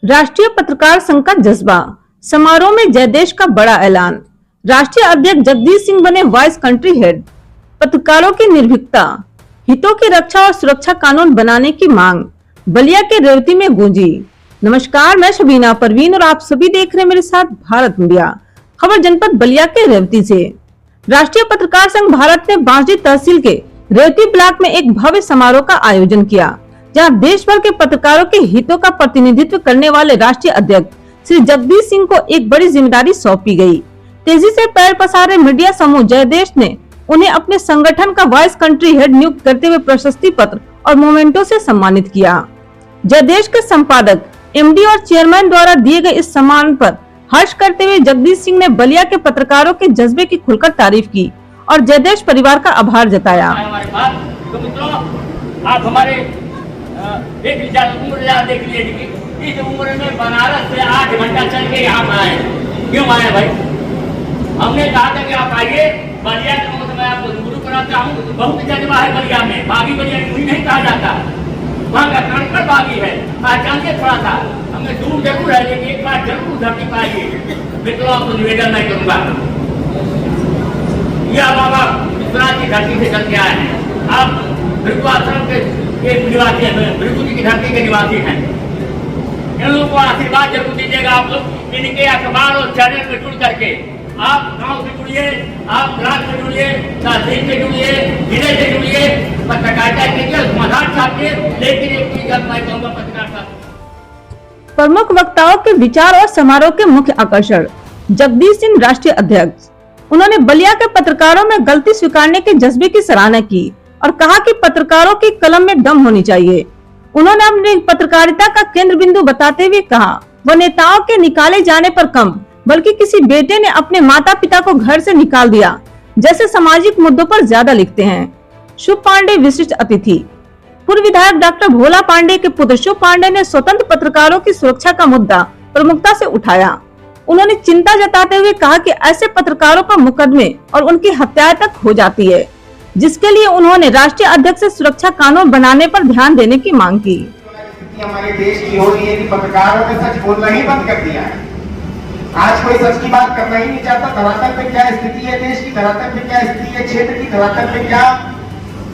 राष्ट्रीय पत्रकार संघ का जज्बा, समारोह में जयदेश का बड़ा ऐलान। राष्ट्रीय अध्यक्ष जगदीश सिंह बने वाइस कंट्री हेड। पत्रकारों की निर्भीकता, हितों की रक्षा और सुरक्षा कानून बनाने की मांग बलिया के रेवती में गूंजी। नमस्कार, मैं शबीना परवीन और आप सभी देख रहे हैं मेरे साथ भारत मीडिया। खबर जनपद बलिया के रेवती से। राष्ट्रीय पत्रकार संघ भारत ने बांसडी तहसील के रेवती ब्लॉक में एक भव्य समारोह का आयोजन किया, जहां देश भर के पत्रकारों के हितों का प्रतिनिधित्व करने वाले राष्ट्रीय अध्यक्ष श्री जगदीश सिंह को एक बड़ी जिम्मेदारी सौंपी गई। तेजी से पैर पसारे मीडिया समूह जयदेश ने उन्हें अपने संगठन का वाइस कंट्री हेड नियुक्त करते हुए प्रशस्ति पत्र और मोमेंटो से सम्मानित किया। जयदेश के संपादक, एमडी और चेयरमैन द्वारा दिए गए इस सम्मान पर हर्ष करते हुए जगदीश सिंह ने बलिया के पत्रकारों के जज्बे की खुलकर तारीफ की और जयदेश परिवार का आभार जताया। आप हमारे देख लीजिए, इस उम्र में बनारस से 8 घंटा चल के यहाँ आए। क्यों आए भाई? हमने कहा था कि आप आइए बलिया के, मैं आपको गुरु कराता हूँ। बहुत जज्बा है बलिया में, बागी बलिया नहीं कहा जाता, वहाँ का कणकड़ बागी है। पहचानिए थोड़ा सा, हमें दूर जरूर है लेकिन एक बार जरूर धरती पाइए। मित्रों, आपको निवेदन मैं करूँगा, यह बाबा विश्वनाथ की धरती से चल के आए हैं। आप भृगु आश्रम के निवासी हैं, भृगु जी की धरती के निवासी हैं। इन लोगों को आशीर्वाद जरूर दीजिएगा। आप लोग इनके अखबार और चैनल में जुड़ करके आप गांव से जुड़िए, आप ब्लॉक से जुड़िए, तहसील से जुड़िए, जिले से जुड़िए, पत्रकारिता कीजिए, समाधान छापिए। लेकिन एक चीज मैं कहूँगा, पत्रकारिता प्रमुख वक्ताओं के विचार और समारोह के मुख्य आकर्षण जगदीश सिंह राष्ट्रीय अध्यक्ष। उन्होंने बलिया के पत्रकारों में गलती स्वीकारने के जज्बे की सराहना की और कहा कि पत्रकारों की कलम में दम होनी चाहिए। उन्होंने अपनी पत्रकारिता का केंद्र बिंदु बताते हुए कहा, वह नेताओं के निकाले जाने पर कम बल्कि किसी बेटे ने अपने माता पिता को घर से निकाल दिया जैसे सामाजिक मुद्दों पर ज्यादा लिखते हैं। शुभ पांडे विशिष्ट अतिथि। पूर्व विधायक डॉक्टर भोला पांडे के पुत्र शुभ पांडे ने स्वतंत्र पत्रकारों की सुरक्षा का मुद्दा प्रमुखता से उठाया। उन्होंने चिंता जताते हुए कहा कि ऐसे पत्रकारों पर मुकदमे और उनकी हत्याएं तक हो जाती है, जिसके लिए उन्होंने राष्ट्रीय अध्यक्ष से सुरक्षा कानून बनाने पर ध्यान देने की मांग की। हमारे देश की हो रही है कि पत्रकारों ने सच बोलना ही बंद कर दिया है। आज कोई सच की बात करना ही नहीं चाहता। धरातल पे क्या स्थिति है देश की, धरातल पे क्या स्थिति है क्षेत्र की, धरातल पे क्या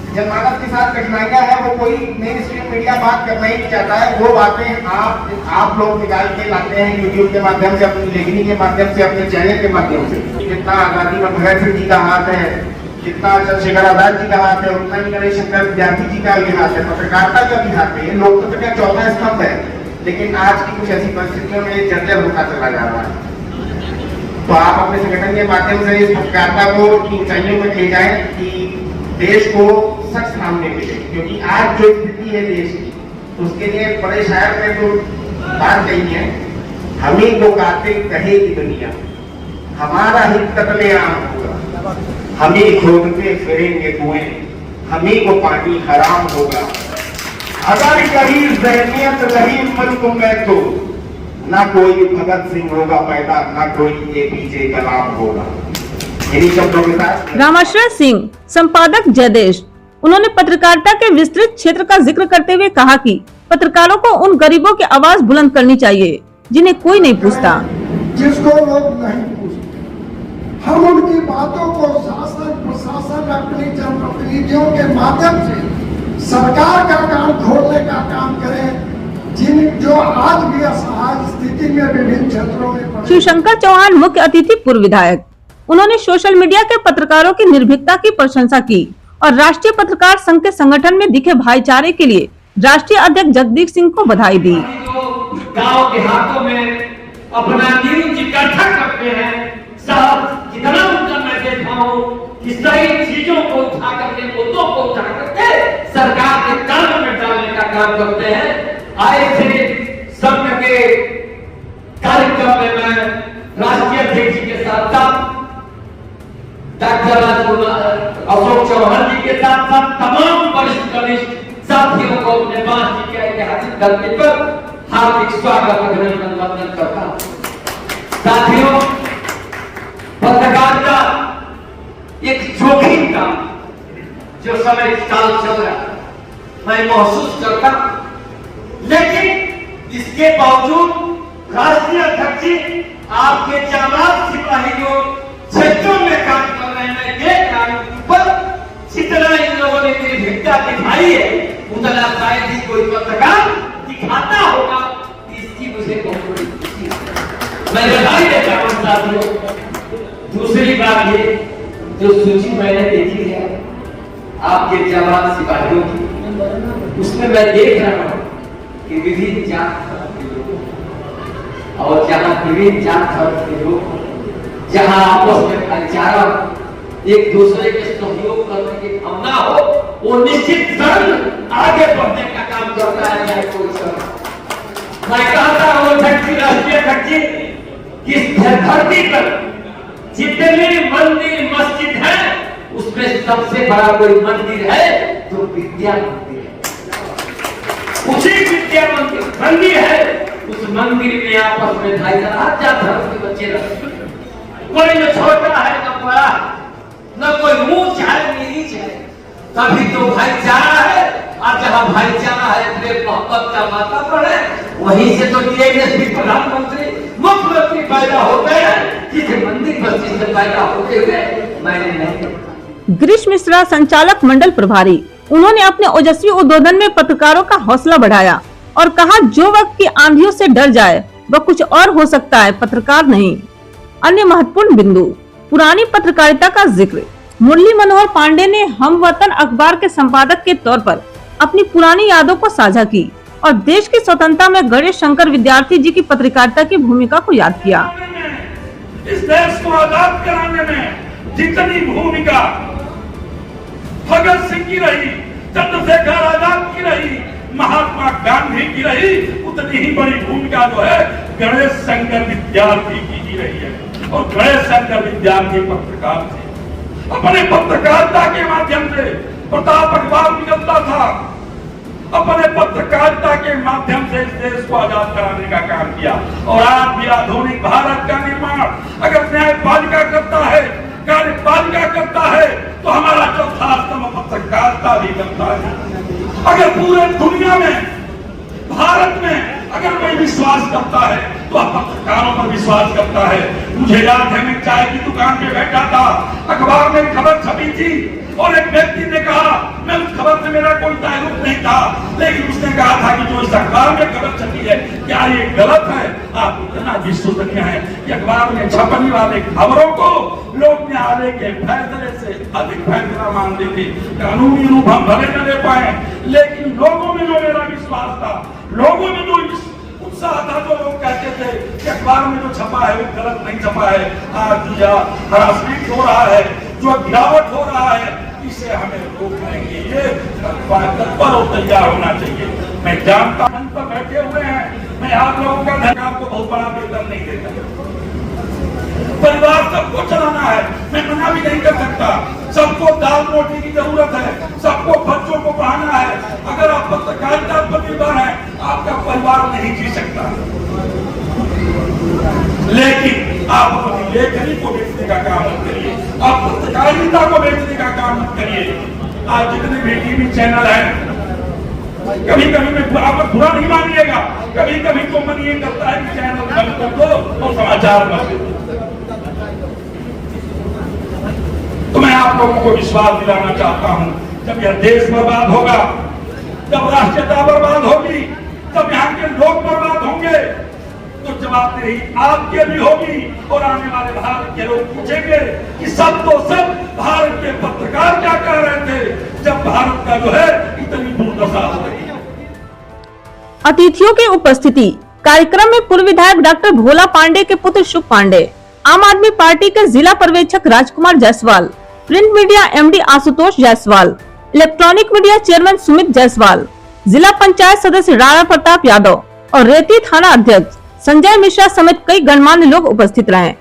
जनमानस के साथ कठिनाइयां है, वो कोई मेन स्ट्रीम मीडिया बात करना ही नहीं चाहता है। वो बातें आप लोग निकाल के लाते हैं यूट्यूब के माध्यम से, अपनी लेखनी के माध्यम से, अपने चैनल के माध्यम से। जितना आजादी में भगत सिंह जी का हाथ है, जितना चंद्रशेखर आजाद जी का हाथ है, उतना ही गणेश शंकर विद्यार्थी जी का भी हाथ है, पत्रकारिता का भी हाथ है। लोकतंत्र का चौथा स्तंभ है। लेकिन आज की कुछ ऐसी परिस्थितियों में जर्जर होता चला जा रहा है। तो आप अपने संगठन के माध्यम से इस पत्रकारिता को ऊंचाइयों में ले जाएं कि देश को सच सामने मिले। क्योंकि आज जो स्थिति है देश की, उसके लिए बड़े शायर ने तो बात कही है, हमें को कातिल कहेगी दुनिया, हमारा ही कत्लेआम होगा, हमें खोदते फिरेंगे कुएं, हमें को पानी हराम होगा। अगर कहीं जहनियत रही मुल्क में तो ना कोई भगत सिंह होगा पैदा, ना कोई एपीजे कलाम होगा। इन्हीं शब्दों के साथ रामाश्रय सिंह, संपादक जयदेश। उन्होंने पत्रकारिता के विस्तृत क्षेत्र का जिक्र करते हुए कहा कि पत्रकारों को उन गरीबों की आवाज बुलंद करनी चाहिए जिन्हें कोई नहीं पूछता, जिसको लोग नहीं पूछते। हम उनकी बातों को शासन प्रशासन अपनी जनप्रतिनिधियों के माध्यम से सरकार का कान खोलने का काम करें, जो आज भी असहाय स्थिति में विभिन्न क्षेत्रों में। शिवशंकर चौहान मुख्य अतिथि, पूर्व विधायक। उन्होंने सोशल मीडिया के पत्रकारों की निर्भीकता की प्रशंसा की और राष्ट्रीय पत्रकार संघ के संगठन में दिखे भाईचारे के लिए राष्ट्रीय अध्यक्ष जगदीश सिंह को बधाई दी। गांव देहातों में अपना न्यूज इकट्ठा करते हैं, साहब जितना उनका मैं देखा हूँ कि सही चीजों को उठा करके, मुद्दों को उठा करके सरकार के कर्म में डालने का काम करते हैं। आए थे संघ के कार्यक्रम में मैं राष्ट्रीय अध्यक्ष जी के साथ साथ डॉक्टर अशोक चौहान जी के साथ साथ तमाम वरिष्ठ कनिष्ठ साथियों को अपने बांसडी के ऐतिहासिक धरती पर हार्दिक स्वागत अभिनंदन वंदन करता। साथियों, पत्रकारिता एक जोखिम का जो समय साल चल रहा मैं महसूस करता, लेकिन इसके बावजूद राष्ट्रीय अध्यक्ष जी आपके जाबाज सिपाही जो क्षेत्रों में काम कर रहे हैं, मैं देख रहा हूं पर जितना इन लोगों ने निर्भीकता दिखाई है उतना शायद ही कोई पत्रकार दिखाता होगा। इसकी मुझे बहुत खुशी है, मैं बधाई देता हूं साथियों। दूसरी बात ये जो सूची मैंने देखी है आपके जवान सिपाहियों की, उसमें मैं देख रहा हूं कि विभिन्न जात धर्म के लोग और जहां विभिन्न जात धर्म के लोग जहां आपस में भाईचारा एक दूसरे के सहयोग करने की भावना हो, वो निश्चित संघ आगे बढ़ने का काम करता है। या कोई संघ मैं कहता हूं राष्ट्रीय अध्यक्ष जी कि धरती पर जितने मंदिर मस्जिद है उसमें सबसे बड़ा कोई मंदिर है तो विद्या मंदिर है। उसी विद्या मंदिर है, उस मंदिर में आपस में भाईचारा जात धर्म के बच्चे रहते, कोई न छोटा है न बड़ा, न कोई ऊंच है न नीच है, तभी तो भाईचारा है। और जहां भाईचारा है फिर मोहब्बत का वातावरण है, वहीं से तो डीएमएसपी प्रधानमंत्री मुख्यमंत्री पैदा होते हैं, जिसे मंदिर मस्जिद से पैदा होते हुए मैंने नहीं। गिरीश मिश्रा संचालक मंडल प्रभारी, उन्होंने अपने ओजस्वी उद्बोधन में पत्रकारों का हौसला बढ़ाया और कहा जो वक्त की आंधियों से डर जाए वह कुछ और हो सकता है, पत्रकार नहीं। अन्य महत्वपूर्ण बिंदु, पुरानी पत्रकारिता का जिक्र। मुरली मनोहर पांडे ने हम वतन अखबार के संपादक के तौर पर अपनी पुरानी यादों को साझा की और देश की स्वतंत्रता में गणेश शंकर विद्यार्थी जी की पत्रकारिता की भूमिका को याद किया। इस देश को आजाद कराने में जितनी भूमिका भगत सिंह की रही, चंद्रशेखर आजाद की रही, महात्मा गांधी की रही, उतनी ही बड़ी भूमिका जो है गणेश शंकर विद्यार्थी की रही है। और गणेश शंकर विद्यार्थी पत्रकार थे, अपने पत्रकारिता के माध्यम से प्रताप अखबार निकलता था, अपने पत्रकारिता के माध्यम से इस देश को आजाद कराने का काम किया। और आज भी आधुनिक भारत का निर्माण अगर न्यायपालिका करता है, कार्यपालिका करता है, तो हमारा चौथा स्तंभ पत्रकारिता भी करता है। अगर पूरे दुनिया में, भारत में अगर कोई विश्वास करता है तो पत्रकारों पर विश्वास करता है। मुझे याद है मैं चाय की दुकान पे बैठा था, अखबार में खबर छपी थी और एक व्यक्ति ने कहा, मैं उस खबर से मेरा कोई ताल्लुक नहीं था, लेकिन उसने कहा था कि जो इस अखबार में खबर छपी है क्या ये गलत है? आप इतना विश्वसनीय है कि अखबार में छपने वाले खबरों को लोग न्यायालय के फैसले से अधिक फैसला मान लेते। कानूनी रूप हम भले न दे पाए, लेकिन लोगों में जो मेरा विश्वास था, लोगों में जो उत्साह था, जो लोग कहते थे कि अखबार में जो छपा है वो गलत नहीं छपा है, आज जो हरासमेंट हो रहा है, जो गिरावट हो रहा है, इसे हमें रोकने के लिए तत्पर और तैयार होना चाहिए। मैं जानता हूं पर बैठे हुए हैं, मैं आप लोगों का धन्यवाद को बहुत बड़ा वेतन नहीं देता, परिवार सबको चलाना है, मैं मना भी नहीं कर सकता। सबको दाल रोटी की जरूरत है, सबको बच्चों को पढ़ाना है। अगर आप पत्रकारिता पर निर्भर हैं, आपका परिवार नहीं जी सकता। लेकिन आप अपनी लेखनी को बेचने का काम मत करिए, आप पत्रकारिता को बेचने का काम मत करिए। आज जितने भी टीवी चैनल हैं, कभी कभी मैं आप बुरा नहीं मानिएगा, कभी कभी तो मन ये करता है कि चैनल बंद कर दो और समाचार मत दो। तो मैं आप लोगों को विश्वास दिलाना चाहता हूं, जब यह देश बर्बाद होगा, जब राष्ट्रीयता बर्बाद होगी, जब यहाँ के लोग बर्बाद होंगे, तो जवाबदेही आपके भी होगी और आने वाले भारत के लोग पूछेंगे कि सब तो सब भारत के पत्रकार क्या कर रहे थे जब भारत का जो है इतनी दुर्दशा हो रही है। अतिथियों की उपस्थिति। कार्यक्रम में पूर्व विधायक डॉक्टर भोला पांडे के पुत्र शुभ पांडे, आम आदमी पार्टी के जिला पर्यवेक्षक Rajkumar Jaiswal, print media MD Ashutosh Jaiswal, electronic media chairman Sumit Jaiswal, जिला पंचायत सदस्य राणा प्रताप यादव और रेती थाना अध्यक्ष संजय मिश्रा समेत कई गणमान्य लोग उपस्थित रहे।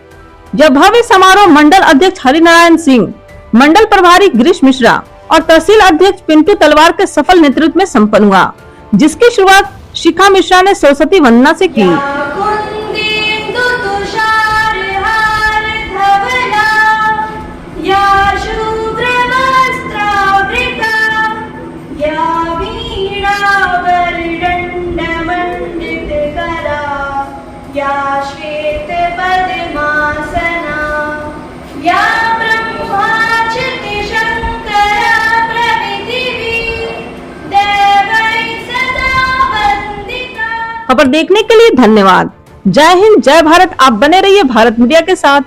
यह भव्य समारोह मंडल अध्यक्ष हरिनारायण सिंह, मंडल प्रभारी गिरीश मिश्रा और तहसील अध्यक्ष पिंटू तलवार के सफल नेतृत्व में संपन्न हुआ, जिसकी शुरुआत शिखा मिश्रा ने सरस्वती वंदना से की। या वीणा वरदंड मंडित या श्वेतपद्मासना या ब्रह्माच्युति शंकरा प्रभृतिभिः देवैः सदा वन्दिता। खबर देखने के लिए धन्यवाद। जय हिंद, जय भारत। आप बने रहिए भारत मीडिया के साथ।